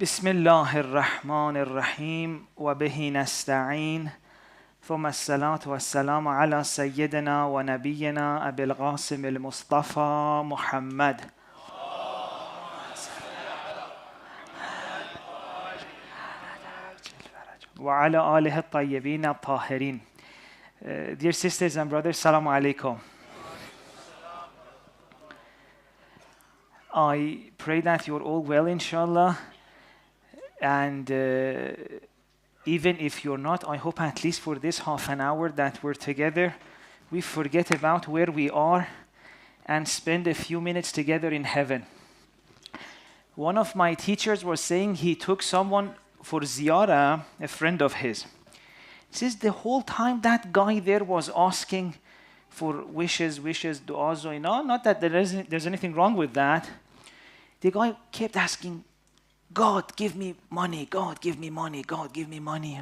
بسم الله الرحمن الرحيم وبه نستعين ثم الصلاة والسلام على سيدنا ونبينا أبي القاسم المصطفى محمد وعلى آله الطيبين الطاهرين. Dear sisters and brothers, Assalamu alaikum. I pray that you're all well, inshallah. And even if you're not, I hope at least for this half an hour that we're together, we forget about where we are and spend a few minutes together in heaven. One of my teachers was saying he took someone for ziyarah, a friend of his. He says the whole time that guy there was asking for wishes, du'as, not that there's anything wrong with that. The guy kept asking, God, give me money, God, give me money, God, give me money.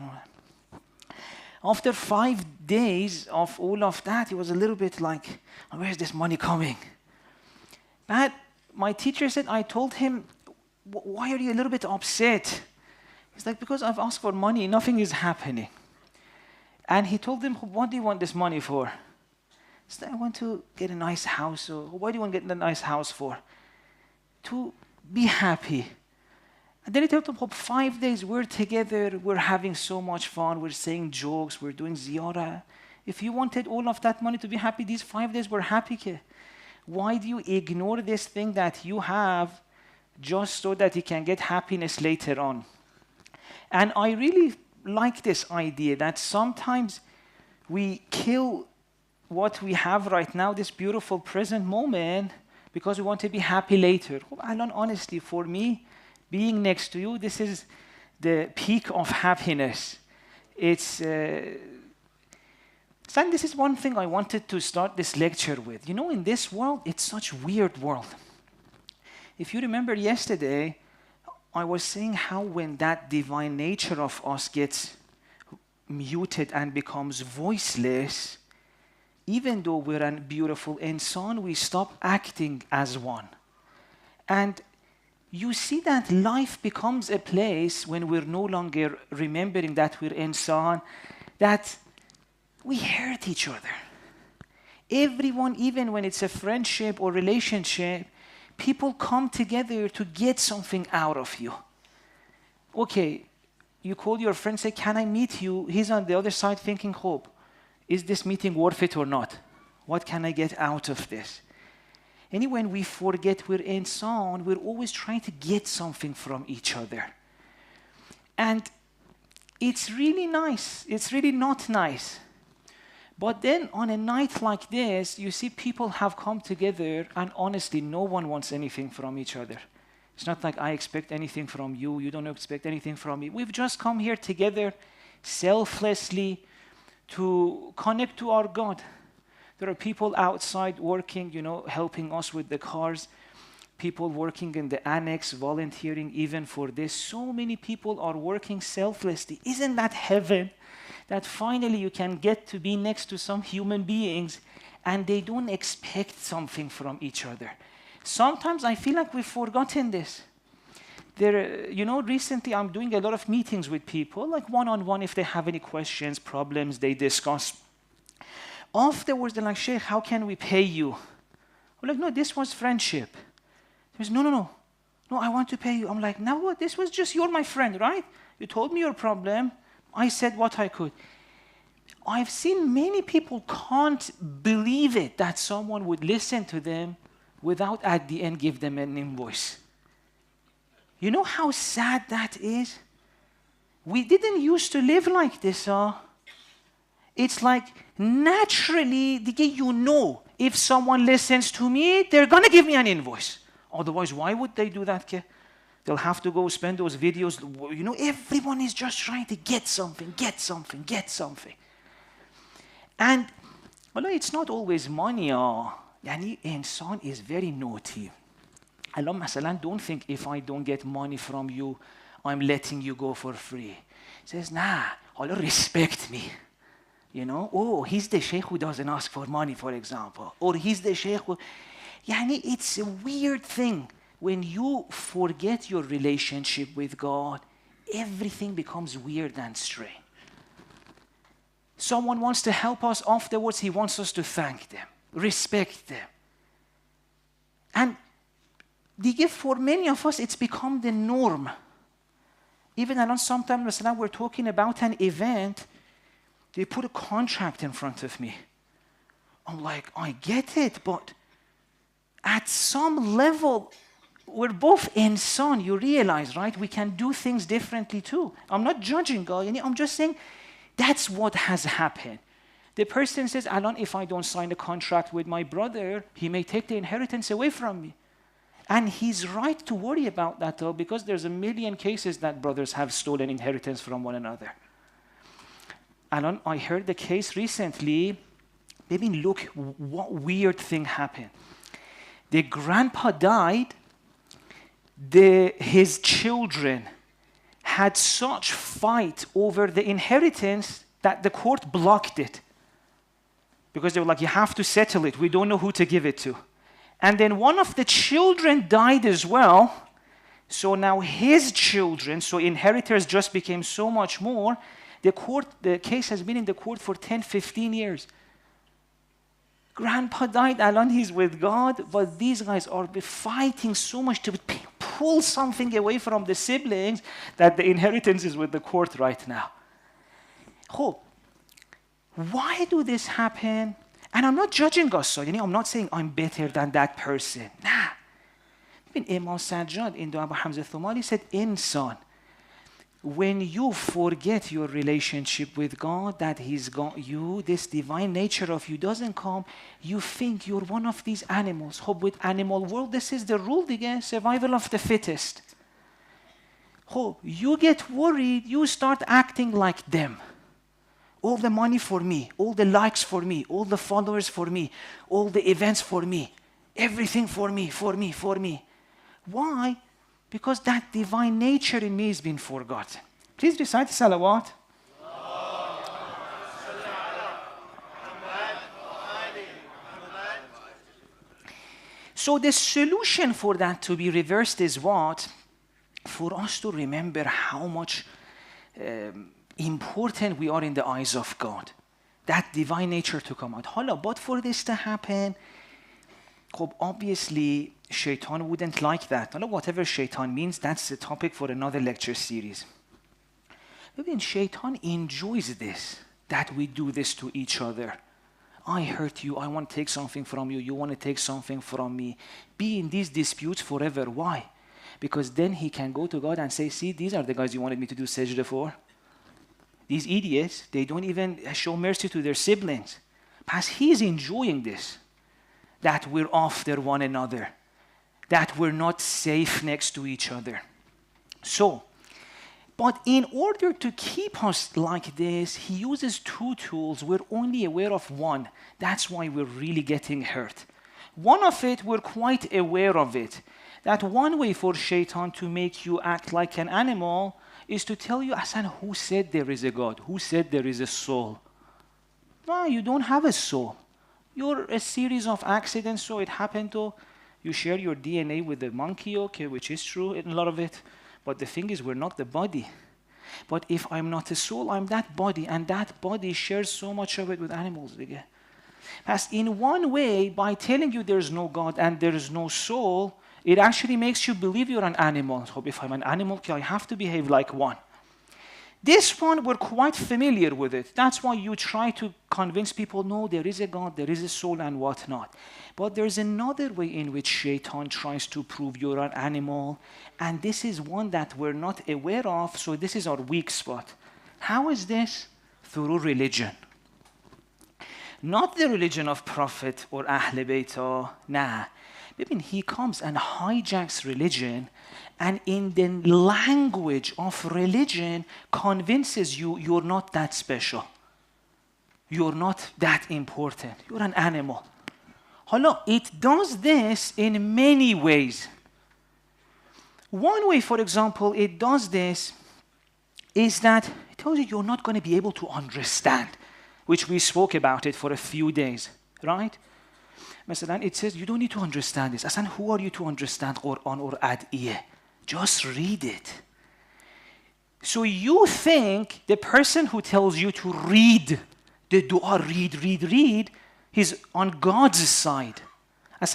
After 5 days of all of that, he was a little bit like, where's this money coming? But my teacher said, I told him, why are you a little bit upset? He's like, because I've asked for money, nothing is happening. And he told them, what do you want this money for? He said, I want to get a nice house. Or, why do you want to get a nice house for? To be happy. And then he told them, 5 days we're together, we're having so much fun, we're saying jokes, we're doing ziyarah. If you wanted all of that money to be happy, these 5 days were happy. Why do you ignore this thing that you have just so that you can get happiness later on? And I really like this idea that sometimes we kill what we have right now, this beautiful present moment, because we want to be happy later. Honestly, for me, being next to you, this is the peak of happiness. And this is one thing I wanted to start this lecture with. In this world, it's such a weird world. If you remember yesterday, I was saying how when that divine nature of us gets muted and becomes voiceless, even though we're a beautiful insan, we stop acting as one. And you see that life becomes a place when we're no longer remembering that we're insan, that we hurt each other. Everyone, even when it's a friendship or relationship, people come together to get something out of you. Okay, you call your friend, say, can I meet you? He's on the other side thinking, hope, is this meeting worth it or not? What can I get out of this? And when we forget we're insan, we're always trying to get something from each other. And it's really nice. It's really not nice. But then on a night like this, you see people have come together and honestly, no one wants anything from each other. It's not like I expect anything from you, you don't expect anything from me. We've just come here together selflessly to connect to our God. There are people outside working, helping us with the cars, people working in the annex, volunteering even for this. So many people are working selflessly. Isn't that heaven? That finally you can get to be next to some human beings and they don't expect something from each other. Sometimes I feel like we've forgotten this. Recently I'm doing a lot of meetings with people, like one-on-one, if they have any questions, problems, they discuss. Afterwards, they're like, Sheikh, how can we pay you? I'm like, no, this was friendship. He goes, no, I want to pay you. I'm like, now what? This was just, you're my friend, right? You told me your problem. I said what I could. I've seen many people can't believe it that someone would listen to them without at the end give them an invoice. You know how sad that is? We didn't used to live like this. It's like naturally, if someone listens to me, they're going to give me an invoice. Otherwise, why would they do that? They'll have to go spend those videos. Everyone is just trying to get something. And, it's not always money. Insan is very naughty. Allah, masalan, don't think if I don't get money from you, I'm letting you go for free. He says, nah, Allah respect me. He's the sheikh who doesn't ask for money, for example. Or he's the sheikh who... it's a weird thing. when you forget your relationship with God, everything becomes weird and strange. Someone wants to help us afterwards, he wants us to thank them, respect them. And for many of us, it's become the norm. Even I know sometimes now we're talking about an event, they put a contract in front of me. I'm like, I get it, but at some level, we're both insan, you realize, right? We can do things differently too. I'm not judging God, I'm just saying that's what has happened. The person says, Alan, if I don't sign a contract with my brother, he may take the inheritance away from me. And he's right to worry about that though, because there's a million cases that brothers have stolen inheritance from one another. Alan, I heard the case recently. Maybe look what weird thing happened. The grandpa died. His children had such fight over the inheritance that the court blocked it. Because they were like, you have to settle it. We don't know who to give it to. And then one of the children died as well. So now his children, so inheritors just became so much more. The case has been in the court for 10, 15 years. Grandpa died, Alan, he's with God, but these guys are fighting so much to pull something away from the siblings that the inheritance is with the court right now. Why do this happen? And I'm not judging us, so I'm not saying I'm better than that person. Nah. Even Imam Sajjad in the Abu Hamza Thumali said, Insan, when you forget your relationship with God, that He's got you, this divine nature of you doesn't come, you think you're one of these animals. With animal world, this is the rule again, survival of the fittest. You get worried, you start acting like them. All the money for me, all the likes for me, all the followers for me, all the events for me, everything for me, for me, for me. Why? Because that divine nature in me has been forgotten. Please recite salawat. So the solution for that to be reversed is what? For us to remember how much important we are in the eyes of God. That divine nature to come out. But for this to happen, obviously, Shaytan wouldn't like that. Whatever Shaytan means, that's a topic for another lecture series. Even Shaytan enjoys this, that we do this to each other. I hurt you, I want to take something from you, you want to take something from me. Be in these disputes forever. Why? Because then he can go to God and say, see, these are the guys you wanted me to do sajda for. These idiots, they don't even show mercy to their siblings. Because he's enjoying this, that we're after one another, that we're not safe next to each other. But in order to keep us like this, he uses two tools. We're only aware of one. That's why we're really getting hurt. One of it, we're quite aware of it. That one way for Shaitan to make you act like an animal is to tell you, Hassan, who said there is a God? Who said there is a soul? No, you don't have a soul. You're a series of accidents, so it happened to, you share your DNA with the monkey, okay, which is true in a lot of it. But the thing is, we're not the body. But if I'm not a soul, I'm that body, and that body shares so much of it with animals. As in one way, by telling you there's no God and there's no soul, it actually makes you believe you're an animal. So if I'm an animal, I have to behave like one. This one, we're quite familiar with it. That's why you try to convince people, no, there is a God, there is a soul, and whatnot. But there's another way in which Shaitan tries to prove you're an animal, and this is one that we're not aware of, so this is our weak spot. How is this? Through religion. Not the religion of Prophet or Ahl Bayt, nah. He comes and hijacks religion, and in the language of religion convinces you you're not that special. You're not that important. You're an animal. It does this in many ways. One way, for example, it does this is that it tells you you're not going to be able to understand, which we spoke about it for a few days, right? مثلا it says you don't need to understand this. اصلا who are you to understand Quran or adiyah? Just read it. So you think the person who tells you to read the dua, read, he's on God's side.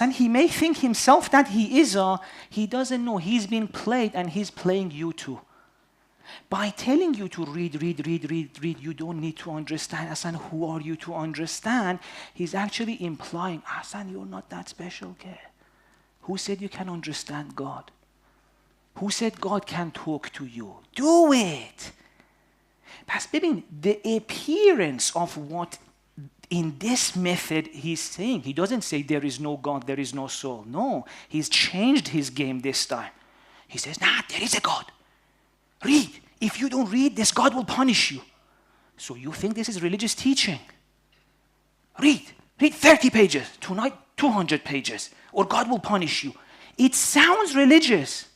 And he may think himself that he doesn't know. He's been played and he's playing you too. By telling you to read, you don't need to understand. Hassan, who are you to understand? He's actually implying, Hassan, you're not that special, kid. Who said you can understand God? Who said God can talk to you? Do it. Past ببین, the appearance of what in this method he's saying, he doesn't say there is no God, there is no soul. No, he's changed his game this time. He says, nah, there is a God. Read. If you don't read, this God will punish you. So you think this is religious teaching? Read 30 pages, tonight 200 pages, or God will punish you. It sounds religious.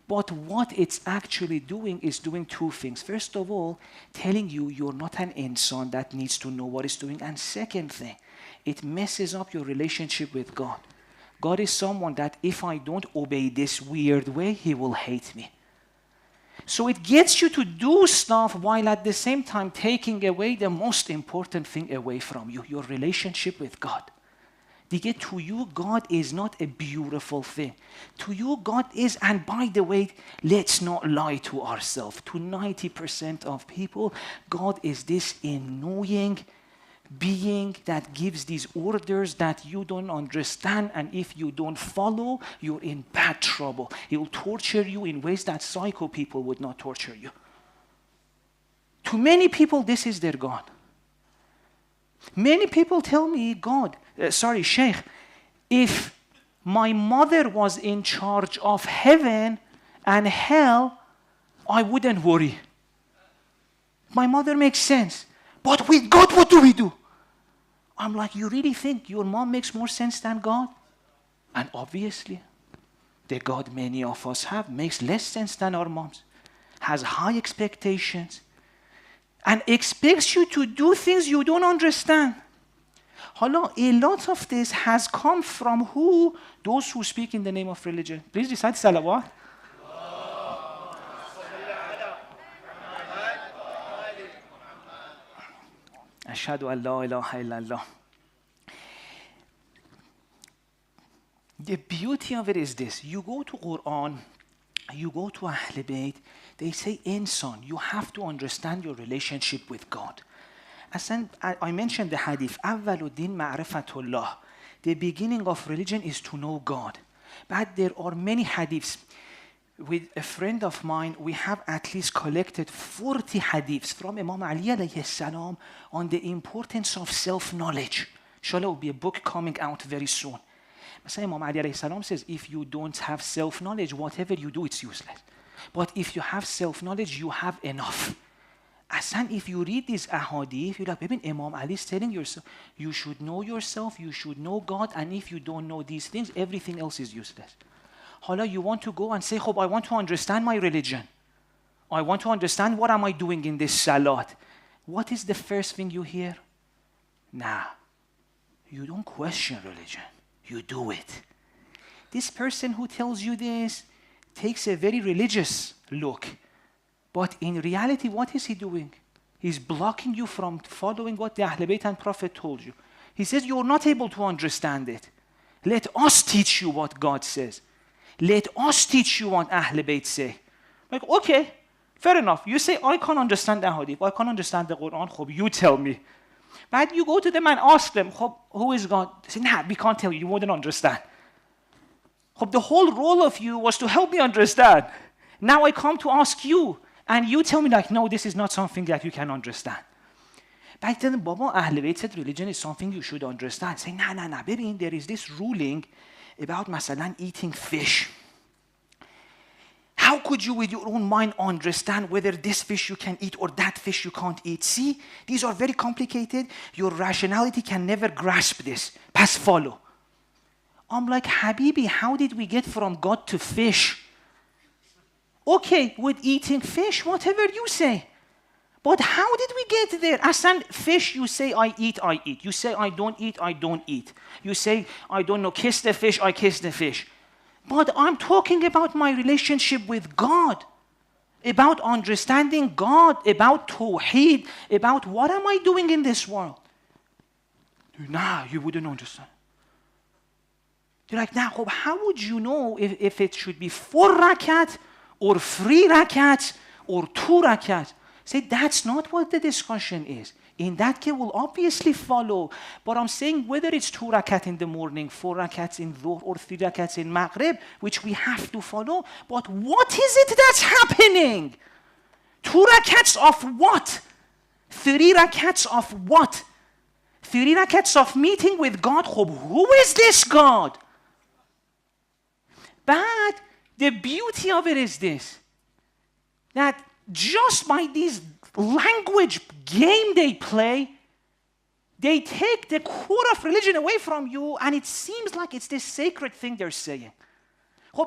But what it's actually doing is doing two things. First of all, telling you you're not an insan that needs to know what it's doing. And second thing, it messes up your relationship with God. God is someone that if I don't obey this weird way, he will hate me. So it gets you to do stuff while at the same time taking away the most important thing away from you, your relationship with God. دیگه to you, God is not a beautiful thing. To you, God is, and by the way, let's not lie to ourselves. To 90% of people, God is this annoying being that gives these orders that you don't understand, and if you don't follow, you're in bad trouble. He will torture you in ways that psycho people would not torture you. To many people, this is their God. Many people tell me, Sheikh, if my mother was in charge of heaven and hell, I wouldn't worry. My mother makes sense. But with God, what do we do? I'm like, you really think your mom makes more sense than God? And obviously, the God many of us have makes less sense than our moms, has high expectations, and expects you to do things you don't understand. Hala, a lot of this has come from who? Those who speak in the name of religion. Please recite salawat. Ashhadu an la ilaha illallah. The beauty of it is this. You go to Quran, you go to Ahl Bayt, they say, insan, you have to understand your relationship with God. I mentioned the hadith, أَوَّلُ الدِّينِ مَعْرِفَةُ اللَّهِ. The beginning of religion is to know God. But there are many hadiths. With a friend of mine, we have at least collected 40 hadiths from Imam Ali alayhi salam on the importance of self-knowledge. Inshallah, will be a book coming out very soon. Imam Ali alayhi salam says, if you don't have self-knowledge, whatever you do, it's useless. But if you have self-knowledge, you have enough. Asan, if you read these ahadith, you're like, Imam Ali is telling yourself, you should know yourself, you should know God, and if you don't know these things, everything else is useless. Hala, you want to go and say, I want to understand my religion. I want to understand what am I doing in this salat. What is the first thing you hear? Nah, you don't question religion. You do it. This person who tells you this takes a very religious look. But in reality, what is he doing? He's blocking you from following what the Ahl Bayt and Prophet told you. He says, you're not able to understand it. Let us teach you what God says. Let us teach you what Ahl Bayt say. Like, okay, fair enough. You say, I can't understand the Hadith. I can't understand the Quran. You tell me. But you go to them and ask them, who is God? They say, nah, we can't tell you. You wouldn't understand. The whole role of you was to help me understand. Now I come to ask you. And you tell me like, no, this is not something that you can understand. Back then, Baba Ahl Bayt said religion is something you should understand. Say, nah, baby, there is this ruling about masalan eating fish. How could you with your own mind understand whether this fish you can eat or that fish you can't eat? See, these are very complicated. Your rationality can never grasp this. Pass follow. I'm like, Habibi, how did we get from God to fish? Okay, with eating fish, whatever you say. But how did we get there? Asan, fish, you say I eat, I eat. You say I don't eat, I don't eat. You say, I don't know, kiss the fish, I kiss the fish. But I'm talking about my relationship with God, about understanding God, about Tawheed, about what am I doing in this world? Nah, you wouldn't understand. You're like, nah, how would you know if it should be 4 rakat or 3 rakats or 2 rakats? Say, that's not what the discussion is. In that case, will obviously follow. But I'm saying whether it's 2 rakat in the morning, 4 rakats in Dhuhr, or 3 rakats in Maghrib, which we have to follow. But what is it that's happening? 2 rakats of what? 3 rakats of what? 3 rakats of meeting with God. Who is this God? But the beauty of it is this, that just by this language game they play, they take the core of religion away from you, and it seems like it's this sacred thing they're saying.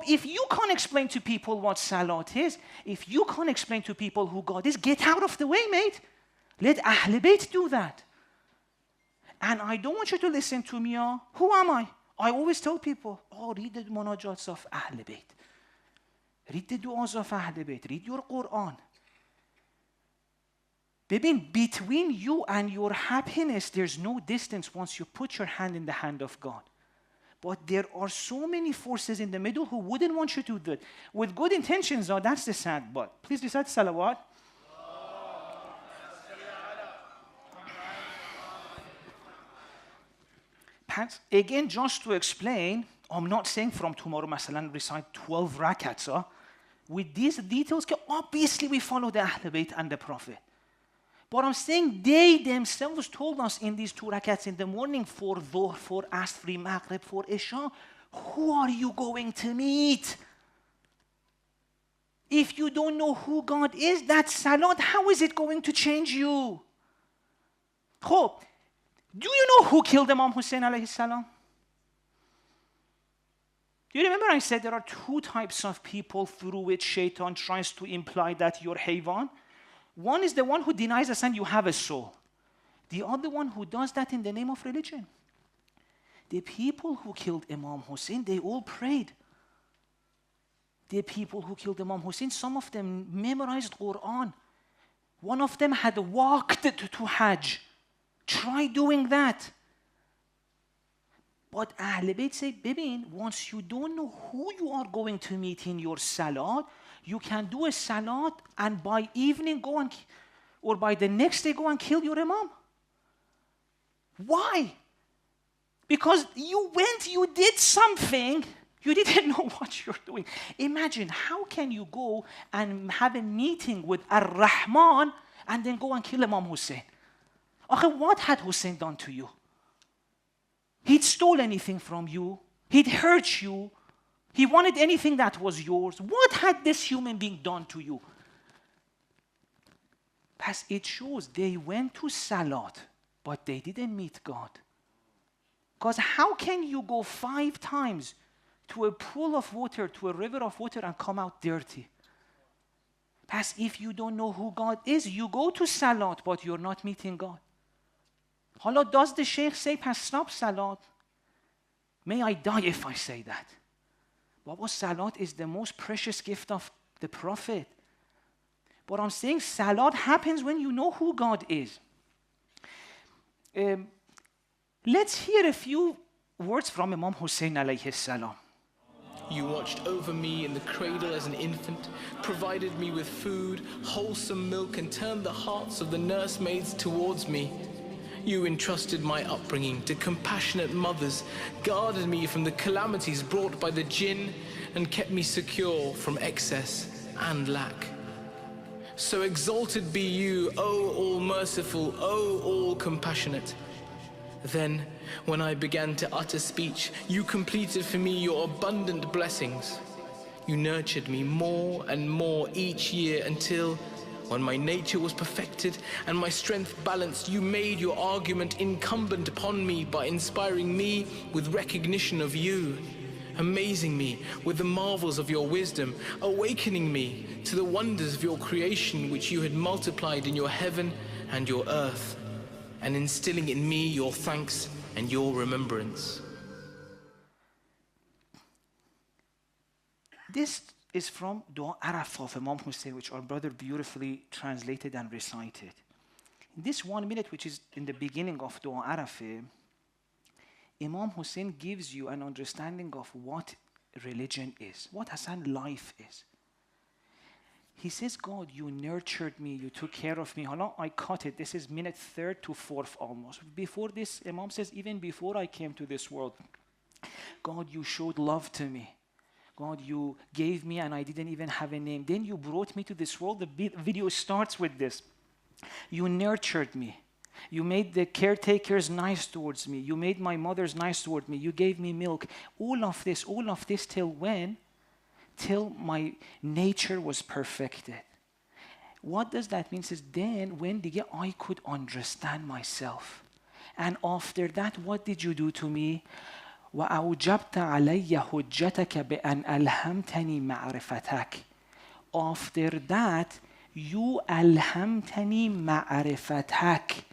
If you can't explain to people what salat is, if you can't explain to people who God is, get out of the way, mate. Let Ahl Bayt do that. And I don't want you to listen to me. Who am I? I always tell people, read the munajats of Ahl Bayt. Read the du'as of Ahl Bayt. Read your Quran. Between you and your happiness, there's no distance once you put your hand in the hand of God. But there are so many forces in the middle who wouldn't want you to do that. With good intentions, that's the sad part. Please recite salawat. Again, just to explain, I'm not saying from tomorrow, masalan, recite 12 rakats. With these details, obviously we follow the Ahl Bayt and the Prophet. But I'm saying they themselves told us in these 2 rakats in the morning, for Dhuhr, for Asr, Maghrib, for Isha, who are you going to meet? If you don't know who God is, that salat, how is it going to change you? Do you know who killed Imam Hussein alayhi salam? Do you remember I said there are 2 types of people through which Shaytan tries to imply that you're hayvan? One is the one who denies us and you have a soul. The other one who does that in the name of religion. The people who killed Imam Hussein, they all prayed. The people who killed Imam Hussein, some of them memorized Quran. One of them had walked to Hajj. Try doing that. But Ahl Bayt say, once you don't know who you are going to meet in your salat, you can do a salat and by evening go or by the next day go and kill your imam. Why? Because you did something, you didn't know what you're doing. Imagine, how can you go and have a meeting with Ar-Rahman and then go and kill Imam Hussein? What had Hussein done to you? He'd stole anything from you. He'd hurt you. He wanted anything that was yours. What had this human being done to you? As it shows, they went to Salat, but they didn't meet God. Because how can you go 5 times to a pool of water, to a river of water, and come out dirty? As if you don't know who God is, you go to Salat, but you're not meeting God. Hala, does the Shaykh say, stop Salat? May I die if I say that. Baba, Salat is the most precious gift of the Prophet. But I'm saying Salat happens when you know who God is. Let's hear a few words from Imam Hussein alayhi salam. You watched over me in the cradle as an infant, provided me with food, wholesome milk, and turned the hearts of the nursemaids towards me. You entrusted my upbringing to compassionate mothers, guarded me from the calamities brought by the jinn, and kept me secure from excess and lack. So exalted be you, O all-merciful, O all-compassionate. Then, when I began to utter speech, you completed for me your abundant blessings. You nurtured me more and more each year until, when my nature was perfected and my strength balanced, you made your argument incumbent upon me by inspiring me with recognition of you. amazing me with the marvels of your wisdom, awakening me to the wonders of your creation which you had multiplied in your heaven and your earth, and instilling in me your thanks and your remembrance. This is from Dua Arafah of Imam Hussein, which our brother beautifully translated and recited. In this 1 minute, which is in the beginning of Dua Arafah, Imam Hussein gives you an understanding of what religion is, what Hassan life is. He says, God, you nurtured me, you took care of me. Hala, I cut it. This is minute 3rd to 4th almost. Before this, Imam says, even before I came to this world, God, you showed love to me. God, you gave me and I didn't even have a name. Then you brought me to this world. The video starts with this. You nurtured me. You made the caretakers nice towards me. You made my mothers nice towards me. You gave me milk. All of this till when? Till my nature was perfected. What does that mean? It says, then when I could understand myself. And after that, what did you do to me? وَأَوْجَبْتَ عَلَيَّ حُجَّتَكَ بِأَنْ أَلْهَمْتَنِي مَعْرِفَتَكَ. After that, you أَلْهَمْتَنِي مَعْرِفَتَكَ.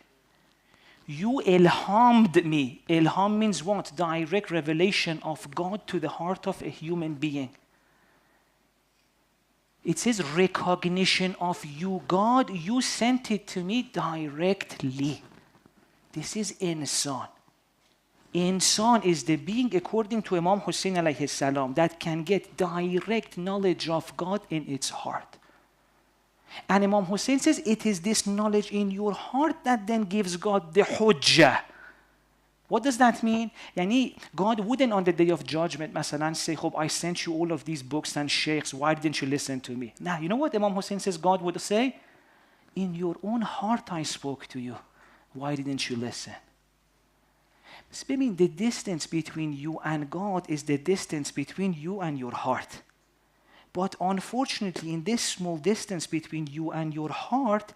You ilhamed me. Ilham means what? Direct revelation of God to the heart of a human being. It says recognition of you. God, you sent it to me directly. This is insan. Insan is the being, according to Imam Hussein alayhi salam, that can get direct knowledge of God in its heart. And Imam Hussein says it is this knowledge in your heart that then gives God the hujjah. What does that mean? Yani, God wouldn't on the day of judgment, masalan, say, I sent you all of these books and sheikhs, why didn't you listen to me? Now, you know what Imam Hussein says God would say? In your own heart I spoke to you. Why didn't you listen? So, meaning the distance between you and God is the distance between you and your heart. But unfortunately, in this small distance between you and your heart,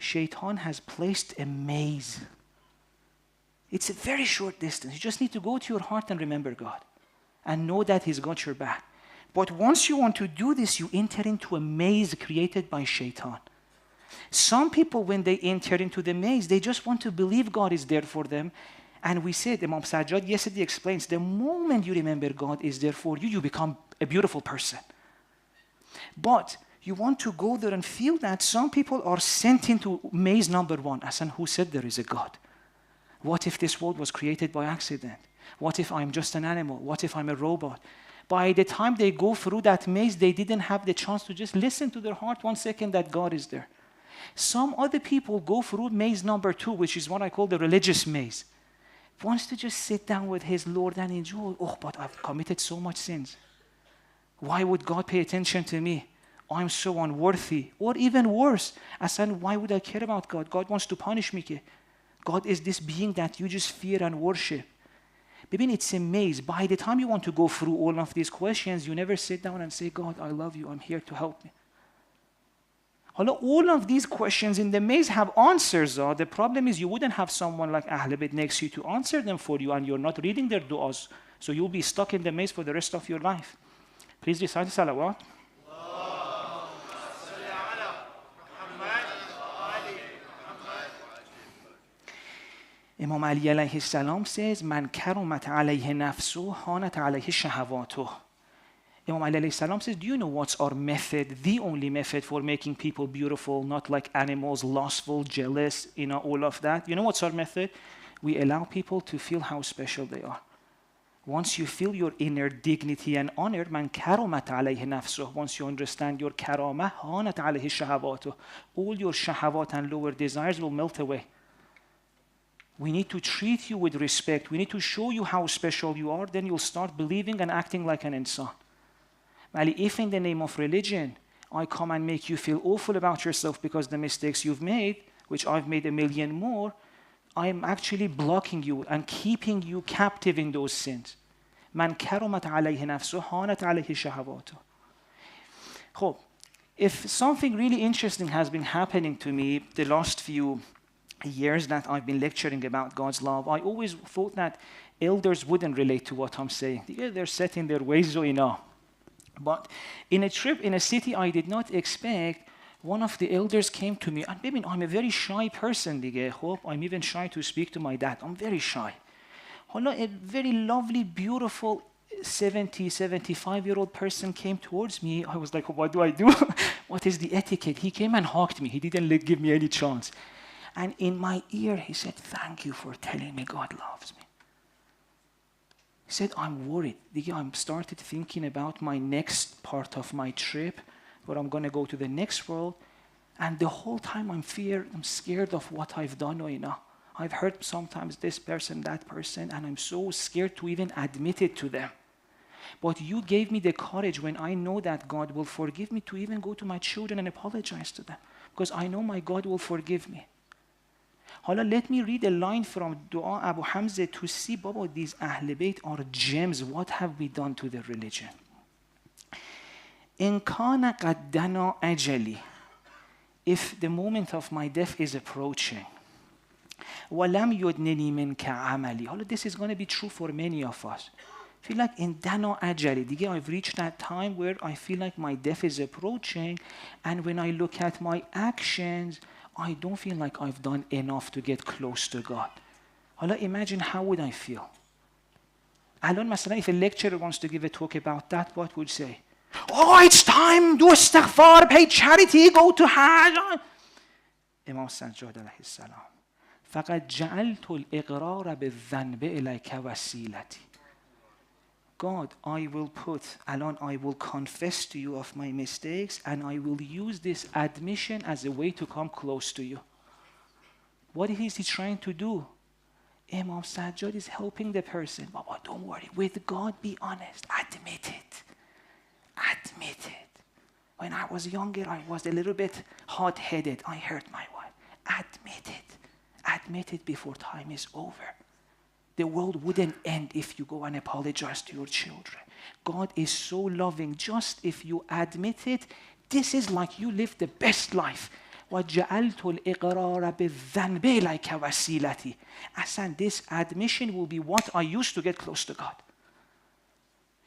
Shaytan has placed a maze. It's a very short distance. You just need to go to your heart and remember God and know that He's got your back. But once you want to do this, you enter into a maze created by Shaytan. Some people, when they enter into the maze, they just want to believe God is there for them. And we said, Imam Sajjad yesterday explains, the moment you remember God is there for you, you become a beautiful person. But you want to go there and feel that some people are sent into maze number 1. Hassan, who said there is a God? What if this world was created by accident? What if I'm just an animal? What if I'm a robot? By the time they go through that maze, they didn't have the chance to just listen to their heart 1 second that God is there. Some other people go through maze number 2, which is what I call the religious maze. Wants to just sit down with his Lord and enjoy, but I've committed so much sins. Why would God pay attention to me? I'm so unworthy. Or even worse, Hassan, why would I care about God? God wants to punish me. God is this being that you just fear and worship. Maybe it's a maze. By the time you want to go through all of these questions, you never sit down and say, God, I love you. I'm here to help me. All of these questions in the maze have answers. The problem is you wouldn't have someone like Ahl Bayt next to you to answer them for you, and you're not reading their du'as. So you'll be stuck in the maze for the rest of your life. Please recite salawat. Imam Ali alayhi salam says, Man karumat alayhi nafsu, hanat alayhi shahawatuh. Imam Ali alayhi salam says, do you know what's our method, the only method for making people beautiful, not like animals, lustful, jealous, all of that? You know what's our method? We allow people to feel how special they are. Once you feel your inner dignity and honor, man karumat alayhi nafsuh, once you understand your karamah, hanat alayhi shahawatuh, all your shahawat and lower desires will melt away. We need to treat you with respect. We need to show you how special you are. Then you'll start believing and acting like an insan. If in the name of religion, I come and make you feel awful about yourself because the mistakes you've made, which I've made 1,000,000 more, I'm actually blocking you and keeping you captive in those sins. Man karamat alayhi nafsuh, hanat alayhi shahawatuh. If something really interesting has been happening to me the last few years that I've been lecturing about God's love, I always thought that elders wouldn't relate to what I'm saying. Yeah, they're set in their ways, so But in a trip in a city I did not expect, one of the elders came to me, and maybe I'm a very shy person, I'm even shy to speak to my dad. I'm very shy. A very lovely, beautiful 75-year-old person came towards me. I was like, what do I do? What is the etiquette? He came and hugged me. He didn't give me any chance. And in my ear, he said, thank you for telling me God loves me. He said, I'm worried. I started thinking about my next part of my trip, where I'm going to go to the next world. And the whole time I'm scared of what I've done. I've heard sometimes this person, that person, and I'm so scared to even admit it to them. But you gave me the courage when I know that God will forgive me to even go to my children and apologize to them. Because I know my God will forgive me. Let me read a line from Dua Abu Hamza to see, Baba, these Ahl Bayt are gems. What have we done to the religion? In kana qaddana ajali. If the moment of my death is approaching, وَلَمْ يُدْنِنِي مِنْكَ عَمَلِي. This is going to be true for many of us. I feel like in dana ajali, I've reached that time where I feel like my death is approaching, and when I look at my actions, I don't feel like I've done enough to get close to God. Imagine how would I feel? If a lecturer wants to give a talk about that, what would say? Oh, it's time, do istighfar, pay charity, go to Hajj. Imam Sajjad alayhi salam. فَقَدْ جَعَلْتُ الْإِقْرَارَ بِالذَّنْبِ إِلَيْكَ وَسِيلَتِي. God, I will confess to you of my mistakes, and I will use this admission as a way to come close to you. What is he trying to do? Imam Sajjad is helping the person. Baba, don't worry. With God, be honest. Admit it. Admit it. When I was younger, I was a little bit hot-headed. I hurt my wife. Admit it. Admit it before time is over. The world wouldn't end if you go and apologize to your children. God is so loving. Just if you admit it, this is like you live the best life. وَجَعَلْتُ الْإِقْرَارَ بِالذَّنْبِ إِلَيْكَ وَسِيلَتِي. Asan, this admission will be what I use to get close to God.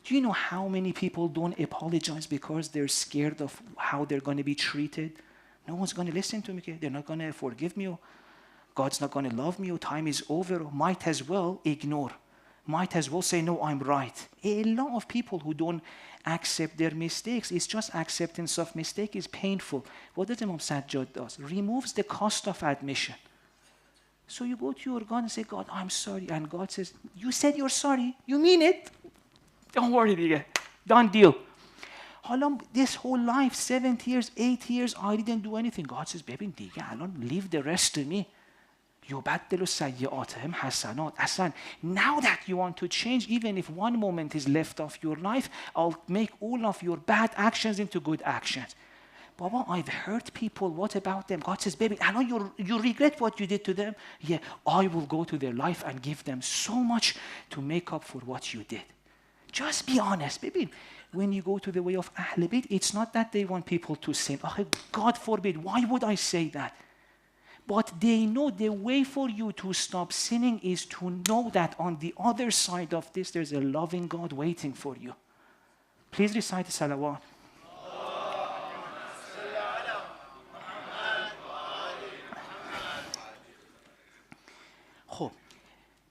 Do you know how many people don't apologize because they're scared of how they're going to be treated? No one's going to listen to me. They're not going to forgive me. God's not going to love me. Time is over. Might as well ignore. Might as well say, no, I'm right. A lot of people who don't accept their mistakes, it's just acceptance of mistake is painful. What does Imam Sajjad does? Removes the cost of admission. So you go to your God and say, God, I'm sorry. And God says, you said you're sorry. You mean it. Don't worry, دیگه. Done deal. This whole life, 7 years, 8 years, I didn't do anything. God says, ببین دیگه الان leave the rest to me. يُبَدِّلُ سَيِّئَاتِهِمْ حَسَنَاتٍ. Asan, now that you want to change, even if one moment is left of your life, I'll make all of your bad actions into good actions. Baba, I've hurt people. What about them? God says, baby, I know you regret what you did to them. Yeah, I will go to their life and give them so much to make up for what you did. Just be honest, baby. When you go to the way of Ahl Bayt, it's not that they want people to sin. Oh, God forbid, why would I say that? But they know the way for you to stop sinning is to know that on the other side of this, there's a loving God waiting for you. Please recite the salawat.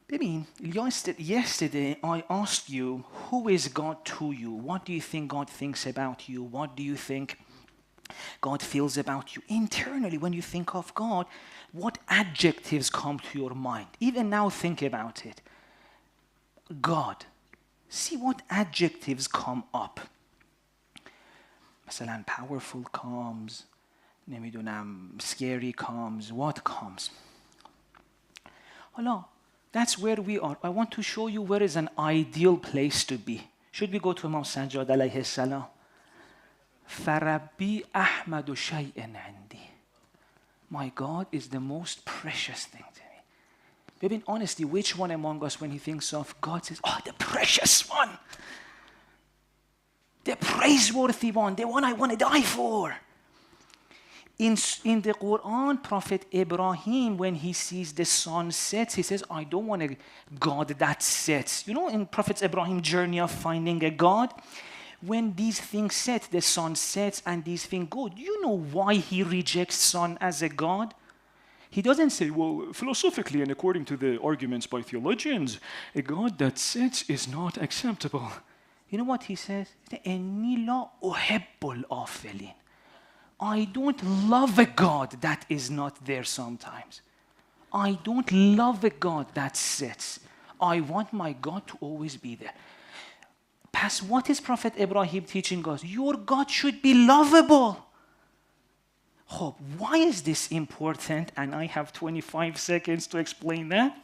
Baby, yesterday I asked you, who is God to you? What do you think God thinks about you? What do you think God feels about you? Internally, when you think of God, what adjectives come to your mind? Even now, think about it. God. See what adjectives come up. مثلا powerful comes, نمیدونم scary comes, what comes? Hello. That's where we are. I want to show you where is an ideal place to be. Should we go to Imam Sajjad alayhi salam? فَرَبِّي أَحْمَدُ شَيْءٍ عِنْدِي. My God is the most precious thing to me. Baby, honestly, which one among us, when he thinks of God, says, oh, the precious one. The praiseworthy one, the one I want to die for. In the Quran, Prophet Ibrahim, when he sees the sun sets, he says, I don't want a God that sets. You know, in Prophet Ibrahim's journey of finding a God, when these things set, the sun sets and these things go, do you know why he rejects sun as a God? He doesn't say, well, philosophically and according to the arguments by theologians, a God that sets is not acceptable. You know what he says? إِنِّي لَا أُحِبُّ الْآفِلِينَ. I don't love a God that is not there sometimes. I don't love a God that sits. I want my God to always be there. Past what is Prophet Ibrahim teaching us? Your God should be lovable. Oh, why is this important? And I have 25 seconds to explain that.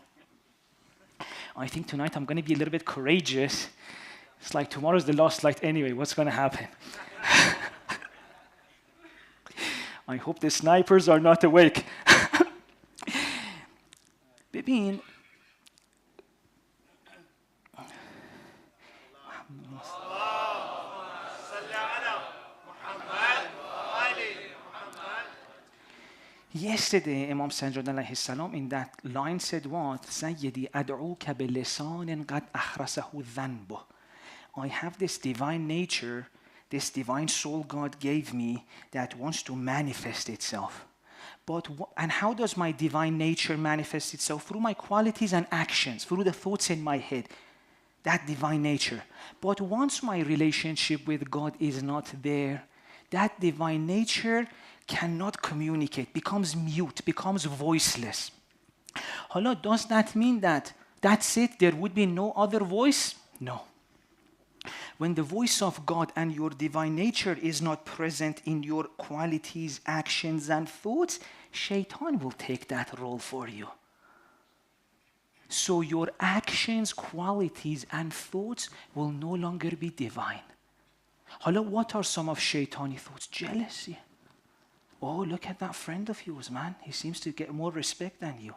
I think tonight I'm going to be a little bit courageous. It's like tomorrow's the last light anyway. What's going to happen? I hope the snipers are not awake. ببین Yesterday, Imam Sanjad alayhi salam in that line said what? Sayyidi ad'uka bilisanin qad akhrasahu dhanbuh. I have this divine nature, this divine soul God gave me that wants to manifest itself. And how does my divine nature manifest itself? Through my qualities and actions, through the thoughts in my head. That divine nature. But once my relationship with God is not there, that divine nature cannot communicate, becomes mute, becomes voiceless. Hello, does that mean that that's it? There would be no other voice? No. When the voice of God and your divine nature is not present in your qualities, actions, and thoughts, Shaytan will take that role for you. So your actions, qualities, and thoughts will no longer be divine. Hello, what are some of Shaytani thoughts? Jealousy. Oh, look at that friend of yours, man. He seems to get more respect than you.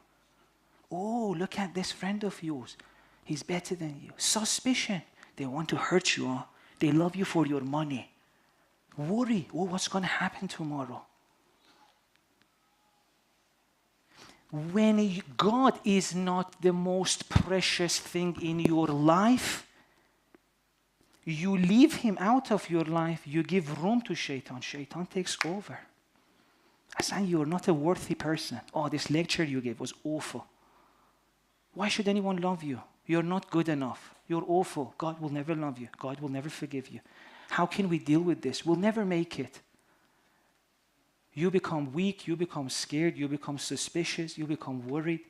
Oh, look at this friend of yours. He's better than you. Suspicion. They want to hurt you. Huh? They love you for your money. Worry. Oh, what's going to happen tomorrow? When God is not the most precious thing in your life, you leave him out of your life. You give room to Shaytan. Shaytan takes over. Hassan, you're not a worthy person. Oh, this lecture you gave was awful. Why should anyone love you? You're not good enough. You're awful. God will never love you. God will never forgive you. How can we deal with this? We'll never make it. You become weak. You become scared. You become suspicious. You become worried.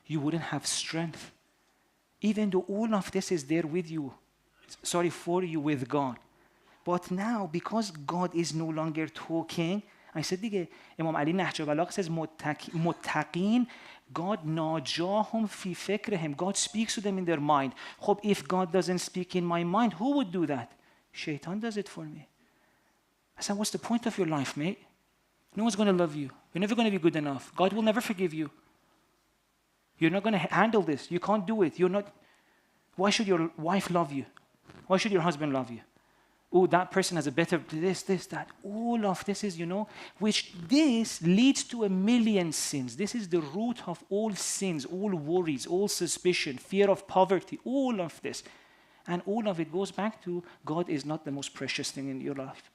You wouldn't have strength. Even though all of this is there with you, for you with God. But now, because God is no longer talking, I said دیگه امام علی نهج البلاغه says متقین God ناجاهم فی فکرهم. God speaks to them in their mind. خب if God doesn't speak in my mind, who would do that? Shaitan does it for me. I said, what's the point of your life, mate? No one's going to love you. You're never going to be good enough. God will never forgive you. You're not going to handle this. You can't do it. You're not. Why should your wife love you? Why should your husband love you? Oh, that person has a better this, that. All of this is, which this leads to a million sins. This is the root of all sins, all worries, all suspicion, fear of poverty, all of this. And all of it goes back to God is not the most precious thing in your life.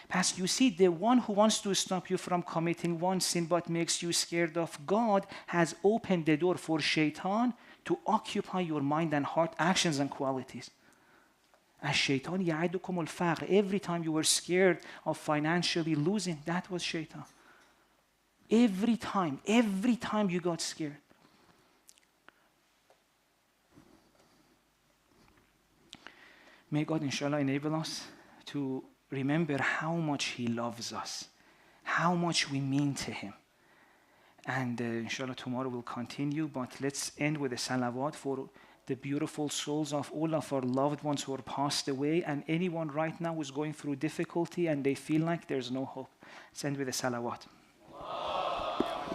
Pastor, you see, the one who wants to stop you from committing one sin but makes you scared of God has opened the door for Shaitan to occupy your mind and heart, actions and qualities. As Shaitan يعدكم الفقر. Every time you were scared of financially losing, that was Shaitan. Every time you got scared. May God inshallah enable us to remember how much He loves us, how much we mean to Him. And inshallah tomorrow we'll continue, but let's end with a salawat for the beautiful souls of all of our loved ones who are passed away, and anyone right now who's going through difficulty and they feel like there's no hope. Let's end with a salawat.